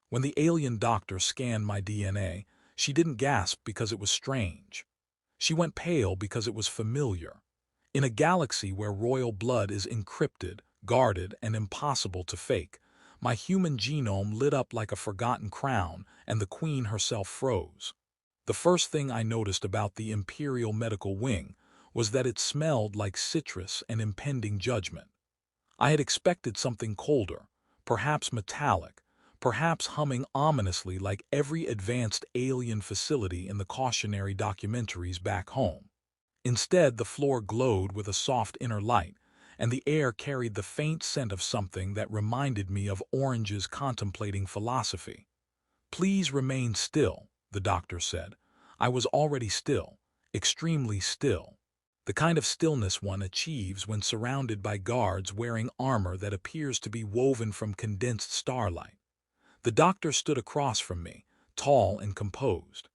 When the alien doctor scanned my DNA, she didn't gasp because it was strange. She went pale because it was familiar. In a galaxy where royal blood is encrypted, guarded, and impossible to fake, my human genome lit up like a forgotten crown, and the queen herself froze. The first thing I noticed about the Imperial Medical Wing was that it smelled like citrus and impending judgment. I had expected something colder, perhaps metallic, perhaps humming ominously like every advanced alien facility in the cautionary documentaries back home. Instead, the floor glowed with a soft inner light, and the air carried the faint scent of something that reminded me of oranges contemplating philosophy. "Please remain still," the doctor said. I was already still, extremely still. The kind of stillness one achieves when surrounded by guards wearing armor that appears to be woven from condensed starlight. The doctor stood across from me, tall and composed.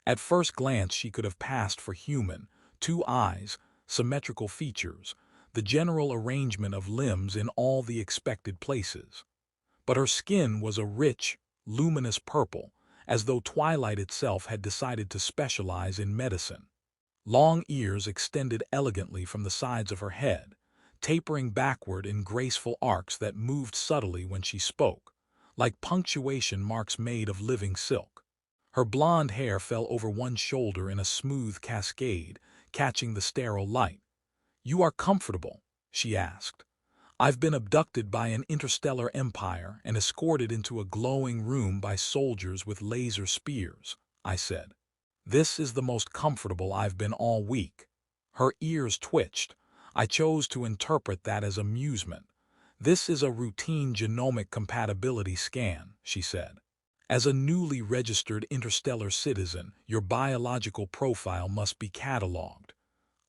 At first glance she could have passed for human: two eyes, symmetrical features, the general arrangement of limbs in all the expected places. But her skin was a rich, luminous purple, as though twilight itself had decided to specialize in medicine. Long ears extended elegantly from the sides of her head, tapering backward in graceful arcs that moved subtly when she spoke, like punctuation marks made of living silk. Her blonde hair fell over one shoulder in a smooth cascade, catching the sterile light. "You are comfortable?" she asked. "I've been abducted by an interstellar empire and escorted into a glowing room by soldiers with laser spears," I said. "This is the most comfortable I've been all week." Her ears twitched. I chose to interpret that as amusement. "This is a routine genomic compatibility scan," she said. "As a newly registered interstellar citizen, your biological profile must be cataloged."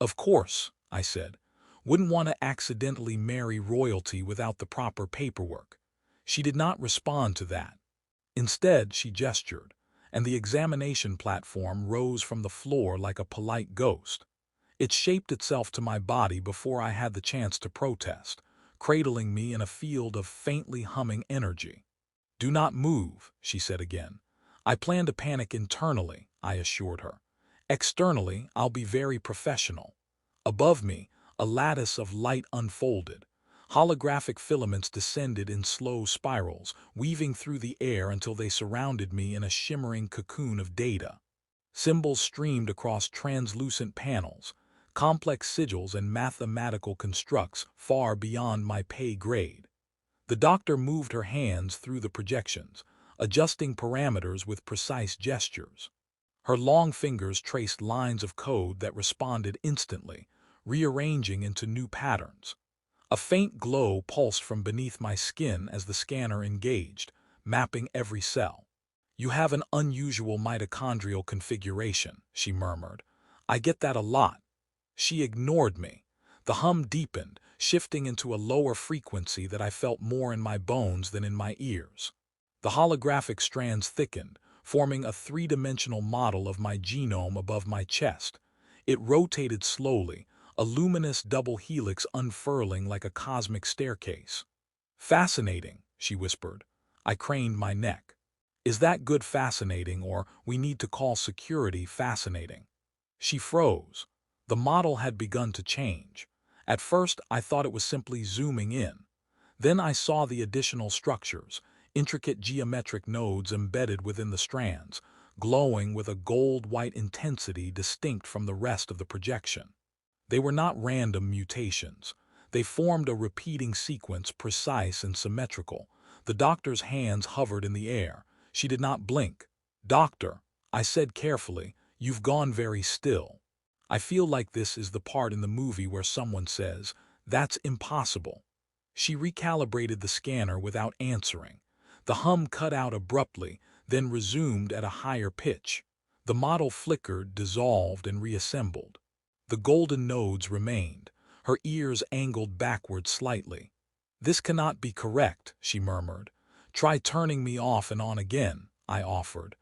"Of course," I said. "Wouldn't want to accidentally marry royalty without the proper paperwork." She did not respond to that. Instead, she gestured, and the examination platform rose from the floor like a polite ghost. It shaped itself to my body before I had the chance to protest, cradling me in a field of faintly humming energy. "Do not move," she said again. "I plan to panic internally," I assured her. "Externally, I'll be very professional." Above me, a lattice of light unfolded. Holographic filaments descended in slow spirals, weaving through the air until they surrounded me in a shimmering cocoon of data. Symbols streamed across translucent panels, complex sigils and mathematical constructs far beyond my pay grade. The doctor moved her hands through the projections, adjusting parameters with precise gestures. Her long fingers traced lines of code that responded instantly, rearranging into new patterns. A faint glow pulsed from beneath my skin as the scanner engaged, mapping every cell. "You have an unusual mitochondrial configuration," she murmured. "I get that a lot." She ignored me. The hum deepened, shifting into a lower frequency that I felt more in my bones than in my ears. The holographic strands thickened, forming a three-dimensional model of my genome above my chest. It rotated slowly, a luminous double helix unfurling like a cosmic staircase. "Fascinating," she whispered. I craned my neck. "Is that good fascinating, or we need to call security fascinating?" She froze. The model had begun to change. At first, I thought it was simply zooming in. Then I saw the additional structures, intricate geometric nodes embedded within the strands, glowing with a gold-white intensity distinct from the rest of the projection. They were not random mutations. They formed a repeating sequence, precise and symmetrical. The doctor's hands hovered in the air. She did not blink. "Doctor," I said carefully, "you've gone very still. I feel like this is the part in the movie where someone says, 'That's impossible.'" She recalibrated the scanner without answering. The hum cut out abruptly, then resumed at a higher pitch. The model flickered, dissolved, and reassembled. The golden nodes remained, her ears angled backward slightly. "This cannot be correct," she murmured. "Try turning me off and on again," I offered.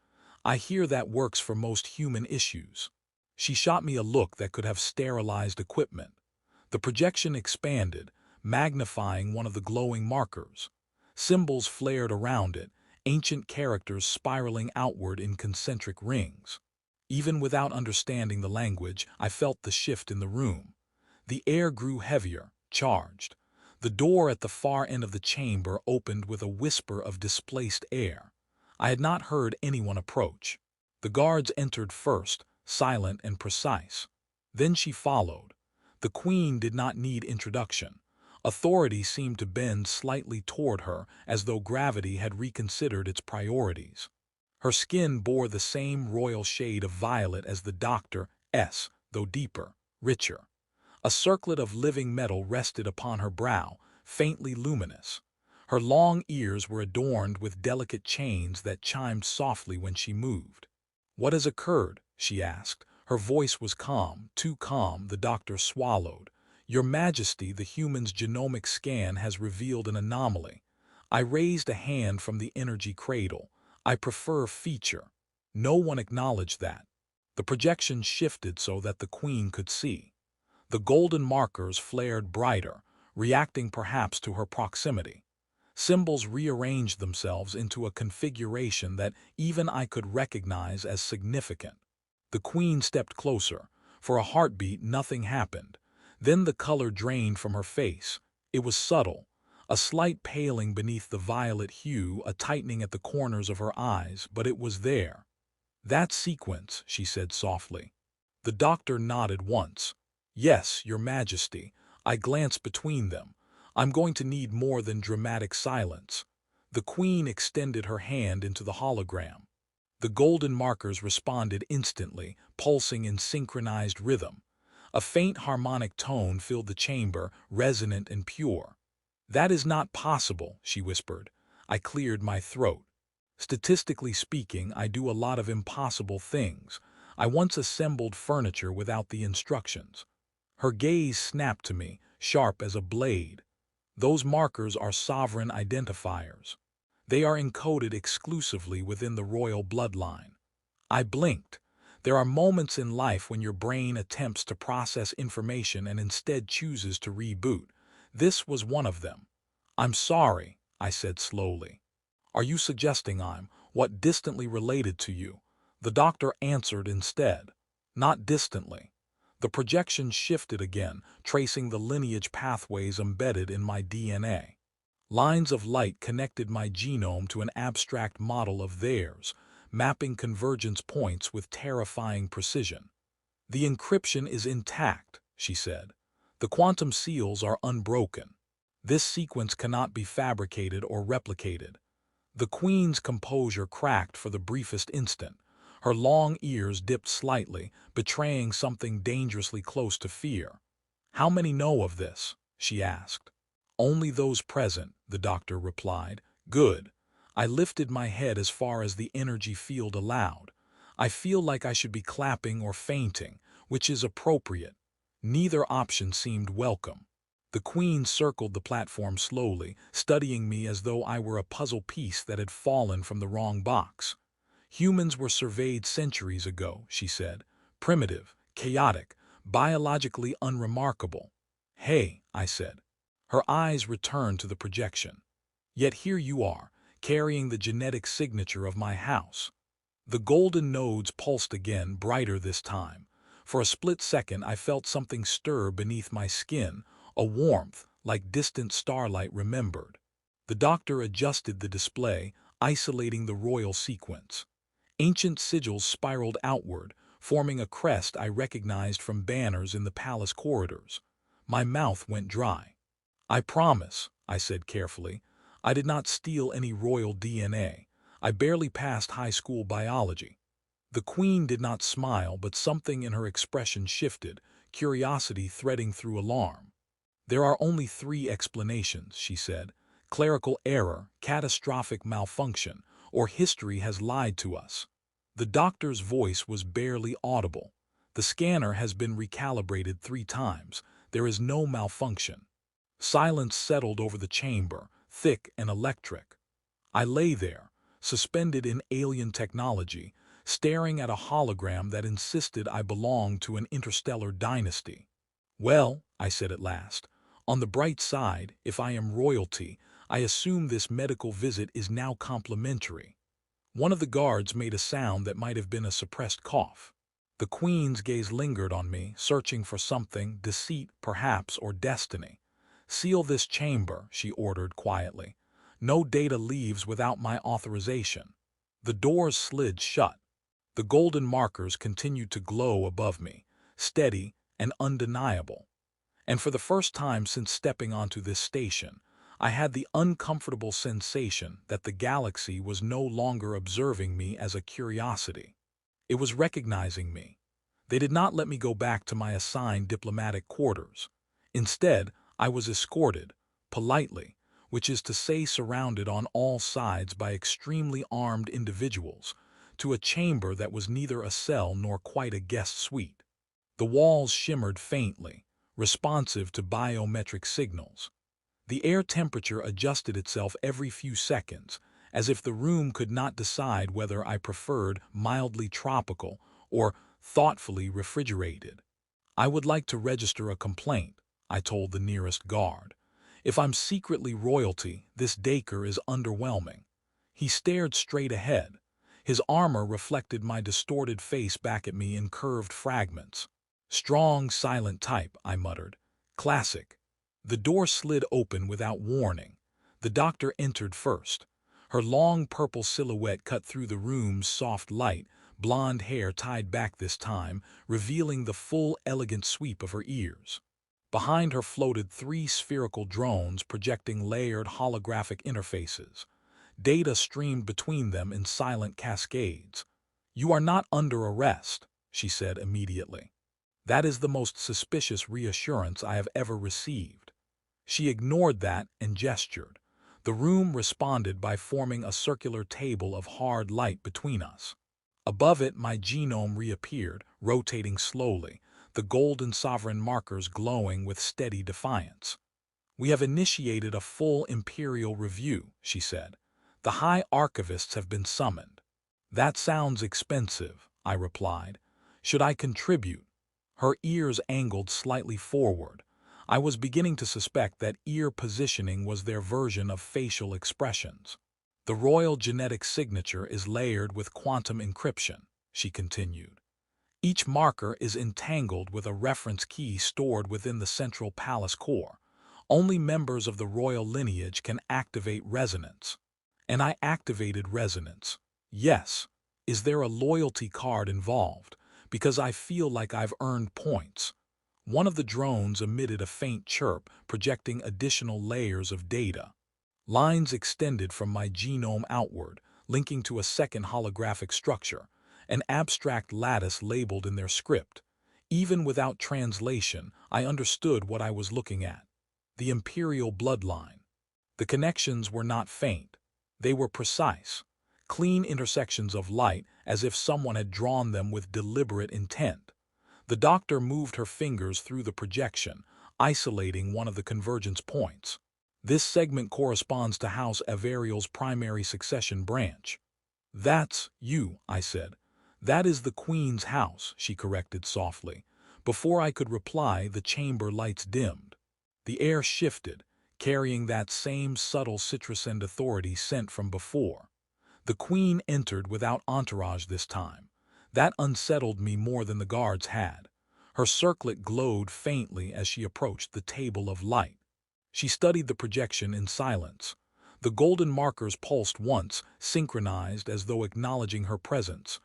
"I hear that works for most human issues." She shot me a look that could have sterilized equipment. The projection expanded, magnifying one of the glowing markers. Symbols flared around it, ancient characters spiraling outward in concentric rings. Even without understanding the language, I felt the shift in the room. The air grew heavier, charged. The door at the far end of the chamber opened with a whisper of displaced air. I had not heard anyone approach. The guards entered first, silent and precise. Then she followed. The queen did not need introduction. Authority seemed to bend slightly toward her, as though gravity had reconsidered its priorities. Her skin bore the same royal shade of violet as the doctor's, though deeper, richer. A circlet of living metal rested upon her brow, faintly luminous. Her long ears were adorned with delicate chains that chimed softly when she moved. "What has occurred?" she asked. Her voice was calm, too calm. The doctor swallowed. "Your Majesty, the human's genomic scan has revealed an anomaly." I raised a hand from the energy cradle. "I prefer feature." No one acknowledged that. The projection shifted so that the queen could see. The golden markers flared brighter, reacting perhaps to her proximity. Symbols rearranged themselves into a configuration that even I could recognize as significant. The queen stepped closer. For a heartbeat, nothing happened. Then the color drained from her face. It was subtle, a slight paling beneath the violet hue, a tightening at the corners of her eyes, but it was there. "That sequence," she said softly. The doctor nodded once. "Yes, Your Majesty." I glanced between them. "I'm going to need more than dramatic silence." The queen extended her hand into the hologram. The golden markers responded instantly, pulsing in synchronized rhythm. A faint harmonic tone filled the chamber, resonant and pure. "That is not possible," she whispered. I cleared my throat. "Statistically speaking, I do a lot of impossible things. I once assembled furniture without the instructions." Her gaze snapped to me, sharp as a blade. "Those markers are sovereign identifiers. They are encoded exclusively within the royal bloodline." I blinked. There are moments in life when your brain attempts to process information and instead chooses to reboot. This was one of them. "I'm sorry," I said slowly. "Are you suggesting I'm, what, distantly related to you?" The doctor answered instead. "Not distantly." The projection shifted again, tracing the lineage pathways embedded in my DNA. Lines of light connected my genome to an abstract model of theirs, mapping convergence points with terrifying precision. "The encryption is intact," she said. "The quantum seals are unbroken. This sequence cannot be fabricated or replicated." The queen's composure cracked for the briefest instant. Her long ears dipped slightly, betraying something dangerously close to fear. "How many know of this?" she asked. "Only those present," the doctor replied. "Good." I lifted my head as far as the energy field allowed. I feel like I should be clapping or fainting, which is appropriate. Neither option seemed welcome. The queen circled the platform slowly, studying me as though I were a puzzle piece that had fallen from the wrong box. "Humans were surveyed centuries ago," she said. "Primitive, chaotic, biologically unremarkable." "Hey," I said. Her eyes returned to the projection. "Yet here you are, carrying the genetic signature of my house." The golden nodes pulsed again, brighter this time. For a split second I felt something stir beneath my skin, a warmth, like distant starlight remembered. The doctor adjusted the display, isolating the royal sequence. Ancient sigils spiraled outward, forming a crest I recognized from banners in the palace corridors. My mouth went dry. "I promise," I said carefully. "I did not steal any royal DNA. I barely passed high school biology." The queen did not smile, but something in her expression shifted, curiosity threading through alarm. "There are only three explanations," she said. "Clerical error, catastrophic malfunction, or history has lied to us." The doctor's voice was barely audible. "The scanner has been recalibrated 3 times. There is no malfunction." Silence settled over the chamber, thick and electric. I lay there, suspended in alien technology, staring at a hologram that insisted I belonged to an interstellar dynasty. "Well," I said at last, "on the bright side, if I am royalty, I assume this medical visit is now complimentary. One of the guards made a sound that might have been a suppressed cough. The Queen's gaze lingered on me, searching for something, deceit, perhaps, or destiny. "Seal this chamber," she ordered quietly. "No data leaves without my authorization." The doors slid shut. The golden markers continued to glow above me, steady and undeniable. And for the first time since stepping onto this station, I had the uncomfortable sensation that the galaxy was no longer observing me as a curiosity. It was recognizing me. They did not let me go back to my assigned diplomatic quarters. Instead, I was escorted, politely, which is to say surrounded on all sides by extremely armed individuals, to a chamber that was neither a cell nor quite a guest suite. The walls shimmered faintly, responsive to biometric signals. The air temperature adjusted itself every few seconds, as if the room could not decide whether I preferred mildly tropical or thoughtfully refrigerated. "I would like to register a complaint," I told the nearest guard. "If I'm secretly royalty, this Dacre is underwhelming." He stared straight ahead. His armor reflected my distorted face back at me in curved fragments. "Strong, silent type," I muttered. "Classic." The door slid open without warning. The doctor entered first. Her long purple silhouette cut through the room's soft light, blonde hair tied back this time, revealing the full, elegant sweep of her ears. Behind her floated 3 spherical drones projecting layered holographic interfaces. Data streamed between them in silent cascades. "You are not under arrest," she said immediately. That is the most suspicious reassurance I have ever received. She ignored that and gestured. The room responded by forming a circular table of hard light between us. Above it, my genome reappeared, rotating slowly, the golden sovereign markers glowing with steady defiance. "We have initiated a full imperial review," she said. "The high archivists have been summoned." "That sounds expensive," I replied. "Should I contribute?" Her ears angled slightly forward. I was beginning to suspect that ear positioning was their version of facial expressions. "The royal genetic signature is layered with quantum encryption," she continued. "Each marker is entangled with a reference key stored within the central palace core. Only members of the royal lineage can activate resonance." And I activated resonance. Yes. Is there a loyalty card involved? Because I feel like I've earned points. One of the drones emitted a faint chirp, projecting additional layers of data. Lines extended from my genome outward, linking to a second holographic structure, an abstract lattice labeled in their script. Even without translation, I understood what I was looking at. The imperial bloodline. The connections were not faint. They were precise, clean intersections of light, as if someone had drawn them with deliberate intent. The doctor moved her fingers through the projection, isolating one of the convergence points. "This segment corresponds to House Averial's primary succession branch." "That's you," I said. "That is the Queen's house," she corrected softly. Before I could reply, the chamber lights dimmed. The air shifted, carrying that same subtle citruscent authority sent from before. The Queen entered without entourage this time. That unsettled me more than the guards had. Her circlet glowed faintly as she approached the table of light. She studied the projection in silence. The golden markers pulsed once, synchronized as though acknowledging her presence.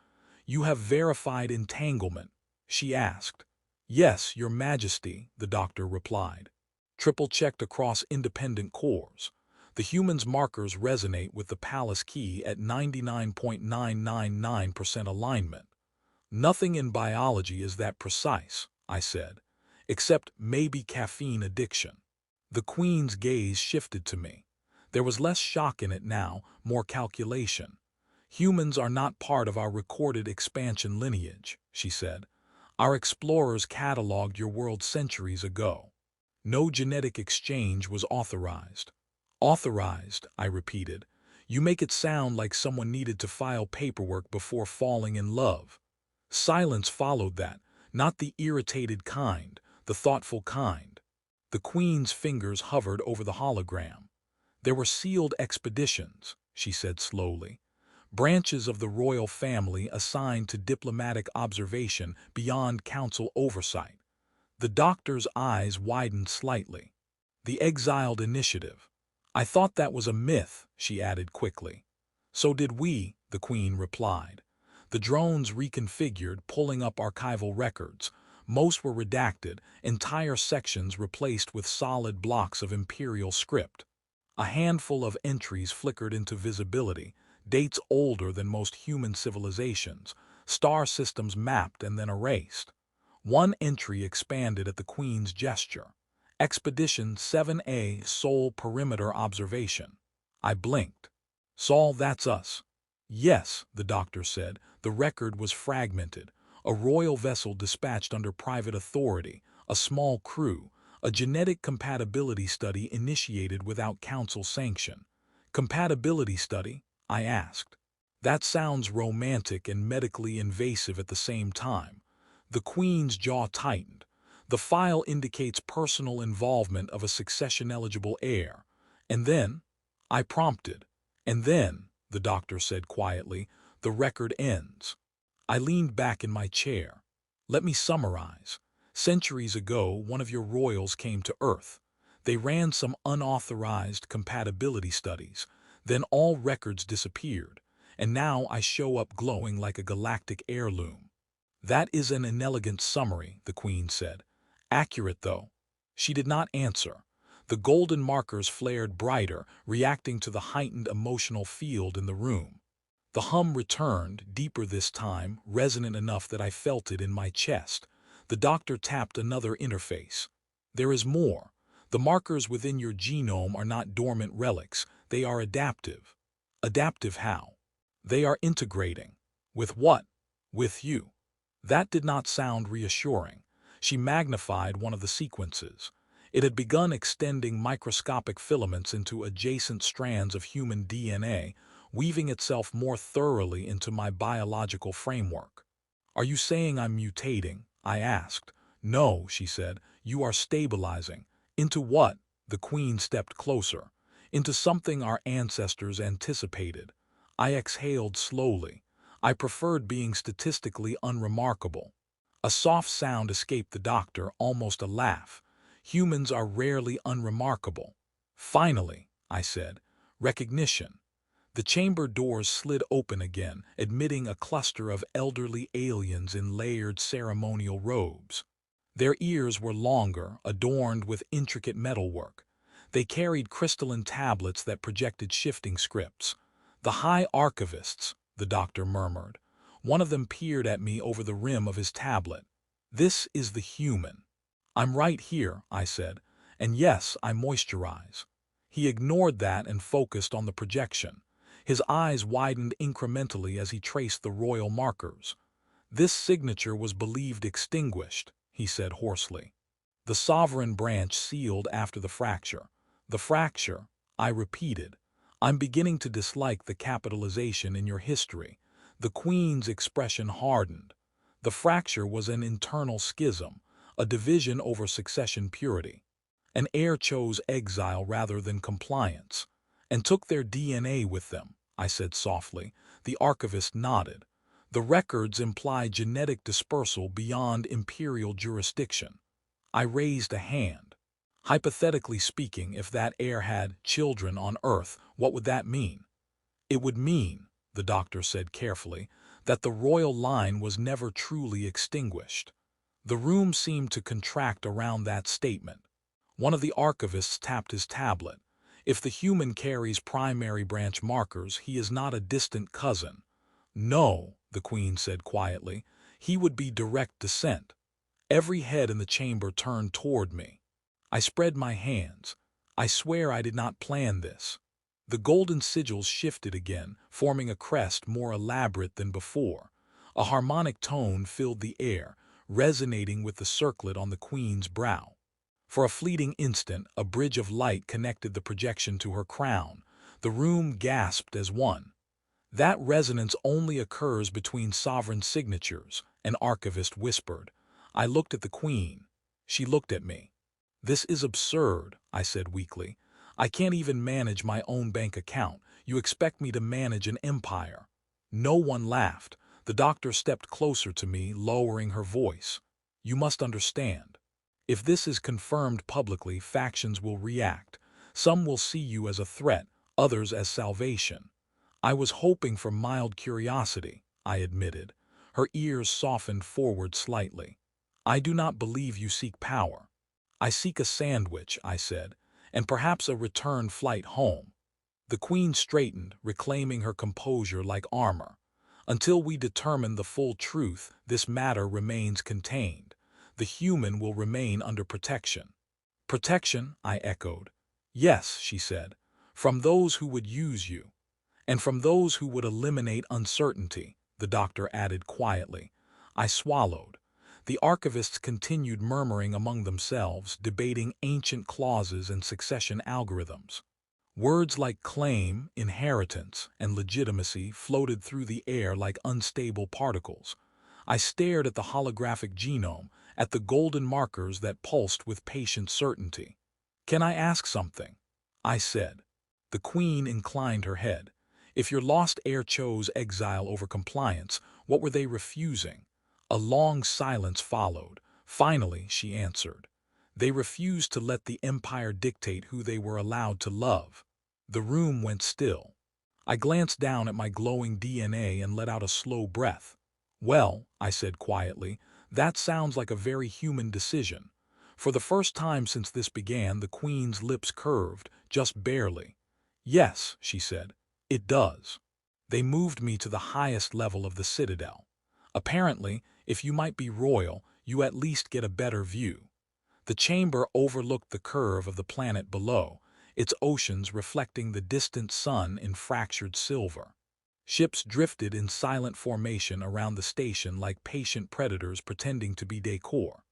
"You have verified entanglement?" she asked. "Yes, Your Majesty," the doctor replied. Triple-checked across independent cores. The human's markers resonate with the palace key at 99.999% alignment. "Nothing in biology is that precise," I said, "except maybe caffeine addiction." The Queen's gaze shifted to me. There was less shock in it now, more calculation. "Humans are not part of our recorded expansion lineage," she said. "Our explorers cataloged your world centuries ago. No genetic exchange was authorized." "Authorized," I repeated. "You make it sound like someone needed to file paperwork before falling in love." Silence followed that, not the irritated kind, the thoughtful kind. The Queen's fingers hovered over the hologram. There were sealed expeditions, she said slowly. Branches of the royal family assigned to diplomatic observation beyond council oversight. The doctor's eyes widened slightly. The exiled initiative. I thought that was a myth, she added quickly. So did we, the Queen replied. The drones reconfigured, pulling up archival records. Most were redacted, entire sections replaced with solid blocks of imperial script. A handful of entries flickered into visibility, dates older than most human civilizations, star systems mapped and then erased. One entry expanded at the Queen's gesture. Expedition 7A Sole Perimeter Observation. I blinked. Saul, that's us. Yes, the doctor said. The record was fragmented. A royal vessel dispatched under private authority, a small crew, a genetic compatibility study initiated without council sanction. Compatibility study? I asked. That sounds romantic and medically invasive at the same time. The Queen's jaw tightened. The file indicates personal involvement of a succession-eligible heir. And then, I prompted. And then, the doctor said quietly, the record ends. I leaned back in my chair. Let me summarize. Centuries ago, one of your royals came to Earth. They ran some unauthorized compatibility studies. Then all records disappeared. And now I show up glowing like a galactic heirloom. That is an inelegant summary, the Queen said. Accurate, though. She did not answer. The golden markers flared brighter, reacting to the heightened emotional field in the room. The hum returned, deeper this time, resonant enough that I felt it in my chest. The doctor tapped another interface. There is more. The markers within your genome are not dormant relics. They are adaptive. Adaptive how? They are integrating. With what? With you. That did not sound reassuring. She magnified one of the sequences. It had begun extending microscopic filaments into adjacent strands of human DNA, weaving itself more thoroughly into my biological framework. Are you saying I'm mutating? I asked. No, she said. You are stabilizing. Into what? The Queen stepped closer. Into something our ancestors anticipated. I exhaled slowly. I preferred being statistically unremarkable. A soft sound escaped the doctor, almost a laugh. Humans are rarely unremarkable. Finally, I said, recognition. The chamber doors slid open again, admitting a cluster of elderly aliens in layered ceremonial robes. Their ears were longer, adorned with intricate metalwork. They carried crystalline tablets that projected shifting scripts. The High Archivists, the doctor murmured. One of them peered at me over the rim of his tablet. This is the human. I'm right here, I said, and yes, I moisturize. He ignored that and focused on the projection. His eyes widened incrementally as he traced the royal markers. This signature was believed extinguished, he said hoarsely. The sovereign branch sealed after the fracture. The fracture, I repeated. I'm beginning to dislike the capitalization in your history. The Queen's expression hardened. The fracture was an internal schism, a division over succession purity. An heir chose exile rather than compliance, and took their DNA with them, I said softly. The archivist nodded. The records imply genetic dispersal beyond imperial jurisdiction. I raised a hand. Hypothetically speaking, if that heir had children on Earth, what would that mean? It would mean, the doctor said carefully, that the royal line was never truly extinguished. The room seemed to contract around that statement. One of the archivists tapped his tablet. If the human carries primary branch markers, he is not a distant cousin. No, the Queen said quietly, he would be direct descent. Every head in the chamber turned toward me. I spread my hands. I swear I did not plan this. The golden sigils shifted again, forming a crest more elaborate than before. A harmonic tone filled the air, resonating with the circlet on the Queen's brow. For a fleeting instant, a bridge of light connected the projection to her crown. The room gasped as one. That resonance only occurs between sovereign signatures, an archivist whispered. I looked at the Queen. She looked at me. This is absurd, I said weakly. I can't even manage my own bank account. You expect me to manage an empire." No one laughed. The doctor stepped closer to me, lowering her voice. "You must understand. If this is confirmed publicly, factions will react. Some will see you as a threat, others as salvation." "I was hoping for mild curiosity," I admitted. Her ears softened forward slightly. "I do not believe you seek power." "I seek a sandwich," I said, "and perhaps a return flight home." The Queen straightened, reclaiming her composure like armor. "Until we determine the full truth, this matter remains contained. The human will remain under protection." "Protection?" I echoed. "Yes," she said, "from those who would use you. And from those who would eliminate uncertainty," the doctor added quietly. I swallowed. The archivists continued murmuring among themselves, debating ancient clauses and succession algorithms. Words like claim, inheritance, and legitimacy floated through the air like unstable particles. I stared at the holographic genome, at the golden markers that pulsed with patient certainty. "Can I ask something?" I said. The Queen inclined her head. "If your lost heir chose exile over compliance, what were they refusing?" A long silence followed. Finally, she answered. "They refused to let the Empire dictate who they were allowed to love." The room went still. I glanced down at my glowing DNA and let out a slow breath. "Well," I said quietly, "that sounds like a very human decision." For the first time since this began, the Queen's lips curved, just barely. "Yes," she said, "it does." They moved me to the highest level of the Citadel. Apparently, if you might be royal, you at least get a better view. The chamber overlooked the curve of the planet below, its oceans reflecting the distant sun in fractured silver. Ships drifted in silent formation around the station like patient predators pretending to be decor.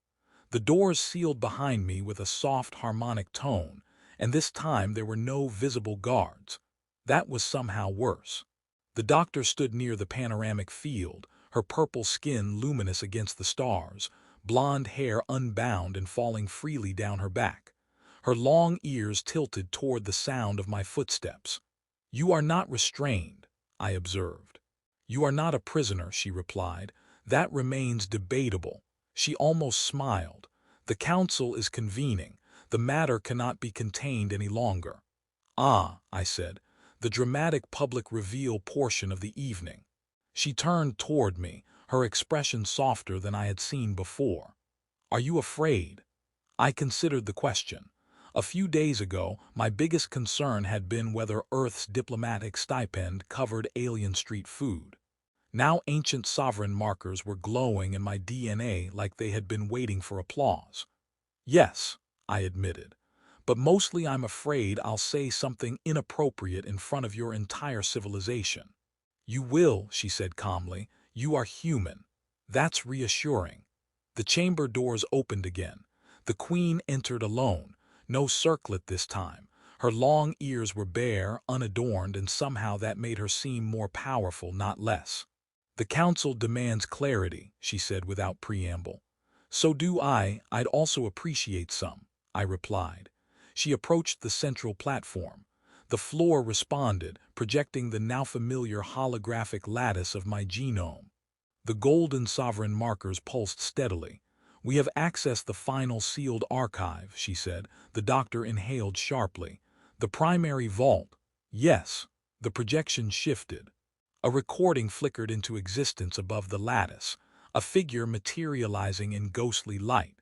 The doors sealed behind me with a soft harmonic tone, and this time there were no visible guards. That was somehow worse. The doctor stood near the panoramic field, her purple skin luminous against the stars, blonde hair unbound and falling freely down her back. Her long ears tilted toward the sound of my footsteps. "You are not restrained," I observed. "You are not a prisoner," she replied. "That remains debatable." She almost smiled. "The council is convening. The matter cannot be contained any longer." "Ah," I said, "the dramatic public reveal portion of the evening." She turned toward me, her expression softer than I had seen before. "Are you afraid?" I considered the question. A few days ago, my biggest concern had been whether Earth's diplomatic stipend covered alien street food. Now ancient sovereign markers were glowing in my DNA like they had been waiting for applause. "Yes," I admitted, "but mostly I'm afraid I'll say something inappropriate in front of your entire civilization." "You will," she said calmly. "You are human." That's reassuring. The chamber doors opened again. The Queen entered alone. No circlet this time. Her long ears were bare, unadorned, and somehow that made her seem more powerful, not less. "The council demands clarity," she said without preamble. "So do I. I'd also appreciate some," I replied. She approached the central platform. The floor responded, projecting the now familiar holographic lattice of my genome. The golden sovereign markers pulsed steadily. "We have accessed the final sealed archive," she said. The doctor inhaled sharply. "The primary vault." "Yes." The projection shifted. A recording flickered into existence above the lattice, a figure materializing in ghostly light.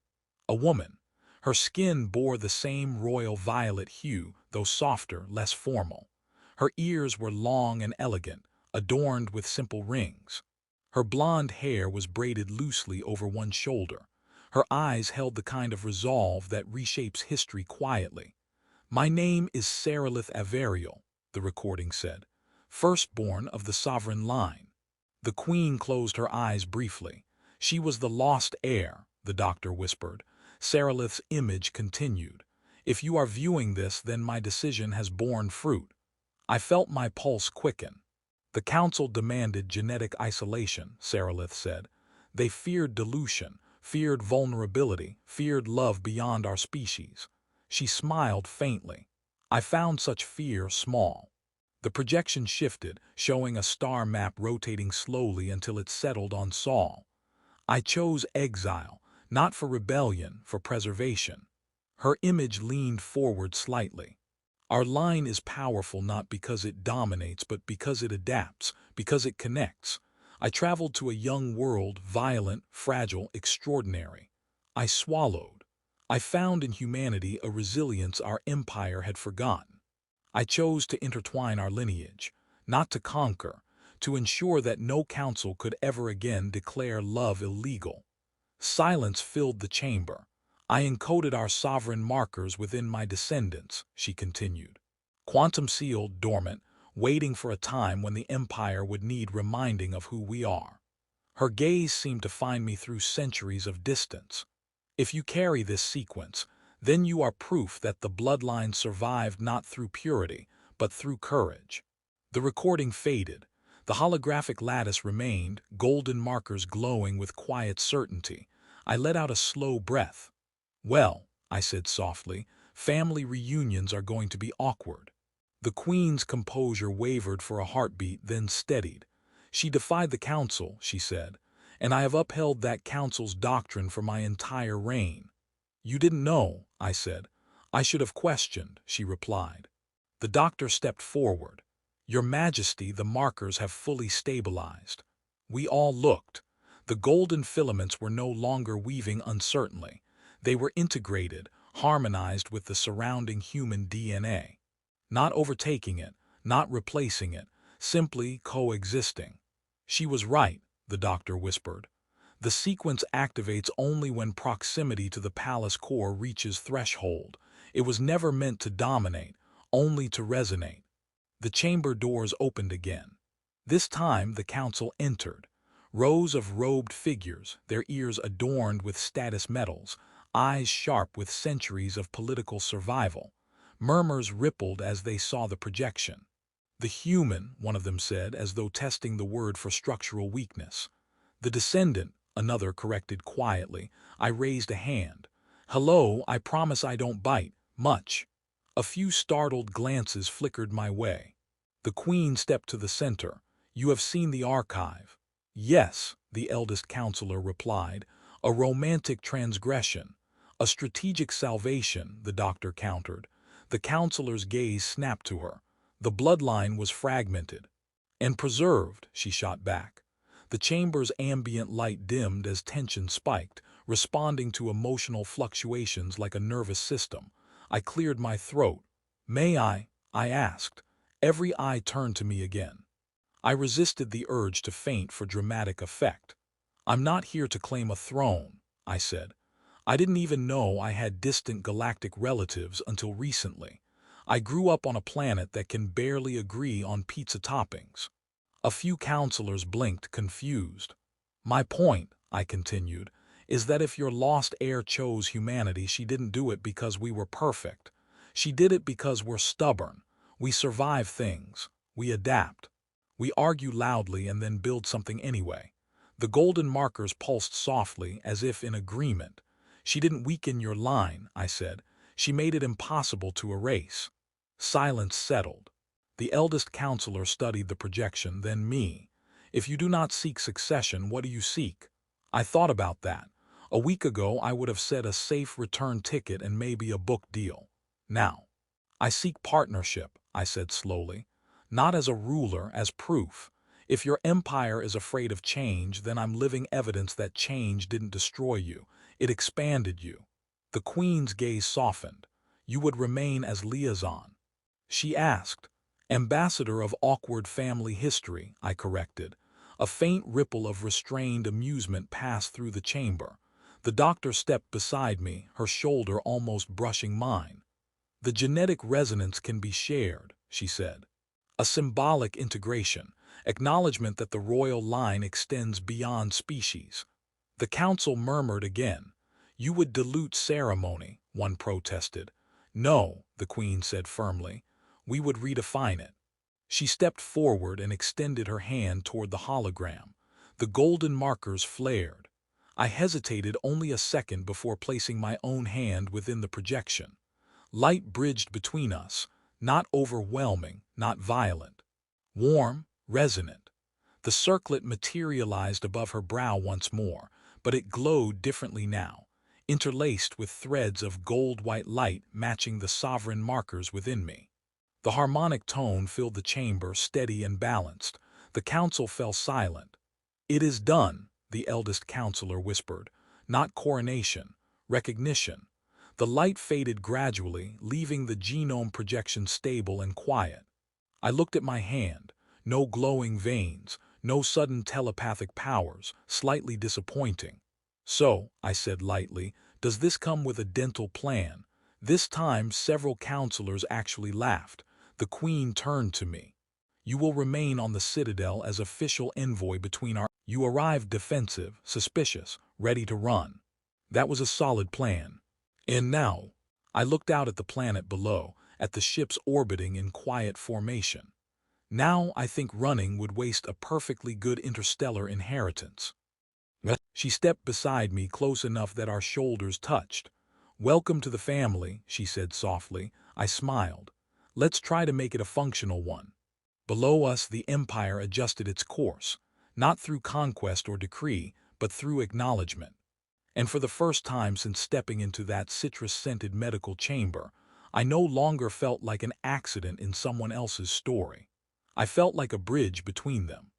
A woman. Her skin bore the same royal violet hue, though softer, less formal. Her ears were long and elegant, adorned with simple rings. Her blonde hair was braided loosely over one shoulder. Her eyes held the kind of resolve that reshapes history quietly. "My name is Sarilith Averial," the recording said, "firstborn of the sovereign line." The Queen closed her eyes briefly. "She was the lost heir," the doctor whispered. Sarilith's image continued. "If you are viewing this, then my decision has borne fruit." I felt my pulse quicken. "The council demanded genetic isolation," Sarilith said. "They feared dilution, feared vulnerability, feared love beyond our species." She smiled faintly. I found such fear small. The projection shifted, showing a star map rotating slowly until it settled on Saul. I chose exile, not for rebellion, for preservation. Her image leaned forward slightly. Our line is powerful not because it dominates, but because it adapts, because it connects. I traveled to a young world, violent, fragile, extraordinary. I swallowed. I found in humanity a resilience our empire had forgotten. I chose to intertwine our lineage, not to conquer, to ensure that no council could ever again declare love illegal. Silence filled the chamber. I encoded our sovereign markers within my descendants, she continued. Quantum sealed, dormant, waiting for a time when the Empire would need reminding of who we are. Her gaze seemed to find me through centuries of distance. If you carry this sequence, then you are proof that the bloodline survived not through purity, but through courage. The recording faded. The holographic lattice remained, golden markers glowing with quiet certainty. I let out a slow breath. Well, I said softly, family reunions are going to be awkward. The Queen's composure wavered for a heartbeat, then steadied. She defied the council, she said, and I have upheld that council's doctrine for my entire reign. You didn't know, I said. I should have questioned, she replied. The doctor stepped forward. Your Majesty, the markers have fully stabilized. We all looked. The golden filaments were no longer weaving uncertainly. They were integrated, harmonized with the surrounding human DNA. Not overtaking it, not replacing it, simply coexisting. She was right, the doctor whispered. The sequence activates only when proximity to the palace core reaches threshold. It was never meant to dominate, only to resonate. The chamber doors opened again. This time the council entered. Rows of robed figures, their ears adorned with status medals, eyes sharp with centuries of political survival. Murmurs rippled as they saw the projection. The human, one of them said, as though testing the word for structural weakness. The descendant, another corrected quietly. I raised a hand. Hello, I promise I don't bite, much. A few startled glances flickered my way. The Queen stepped to the center. You have seen the archive. Yes, the eldest counselor replied. A romantic transgression. A strategic salvation, the doctor countered. The counselor's gaze snapped to her. The bloodline was fragmented. And preserved, she shot back. The chamber's ambient light dimmed as tension spiked, responding to emotional fluctuations like a nervous system. I cleared my throat. May I asked. Every eye turned to me again. I resisted the urge to faint for dramatic effect. I'm not here to claim a throne, I said. I didn't even know I had distant galactic relatives until recently. I grew up on a planet that can barely agree on pizza toppings. A few counselors blinked, confused. My point, I continued, is that if your lost heir chose humanity, she didn't do it because we were perfect. She did it because we're stubborn. We survive things. We adapt. We argue loudly and then build something anyway. The golden markers pulsed softly, as if in agreement. She didn't weaken your line, I said. She made it impossible to erase. Silence settled. The eldest counselor studied the projection, then me. If you do not seek succession, what do you seek? I thought about that. A week ago, I would have said a safe return ticket and maybe a book deal. Now, I seek partnership, I said slowly. Not as a ruler, as proof. If your empire is afraid of change, then I'm living evidence that change didn't destroy you. It expanded you. The Queen's gaze softened. You would remain as liaison. She asked. Ambassador of awkward family history, I corrected. A faint ripple of restrained amusement passed through the chamber. The doctor stepped beside me, her shoulder almost brushing mine. The genetic resonance can be shared, she said. A symbolic integration, acknowledgement that the royal line extends beyond species. The council murmured again. You would dilute ceremony, one protested. No, the Queen said firmly. We would redefine it. She stepped forward and extended her hand toward the hologram. The golden markers flared. I hesitated only a second before placing my own hand within the projection. Light bridged between us. Not overwhelming, not violent. Warm, resonant. The circlet materialized above her brow once more, but it glowed differently now, interlaced with threads of gold-white light matching the sovereign markers within me. The harmonic tone filled the chamber, steady and balanced. The council fell silent. "It is done," the eldest counselor whispered. "Not coronation, recognition." The light faded gradually, leaving the genome projection stable and quiet. I looked at my hand. No glowing veins, no sudden telepathic powers, slightly disappointing. "So," I said lightly, "does this come with a dental plan?" This time several counselors actually laughed. The Queen turned to me. "You will remain on the Citadel as official envoy between our—" You arrived defensive, suspicious, ready to run. That was a solid plan. And now, I looked out at the planet below, at the ships orbiting in quiet formation. Now I think running would waste a perfectly good interstellar inheritance. She stepped beside me close enough that our shoulders touched. "Welcome to the family," she said softly. I smiled. "Let's try to make it a functional one." Below us the empire adjusted its course, not through conquest or decree, but through acknowledgement. And for the first time since stepping into that citrus-scented medical chamber, I no longer felt like an accident in someone else's story. I felt like a bridge between them.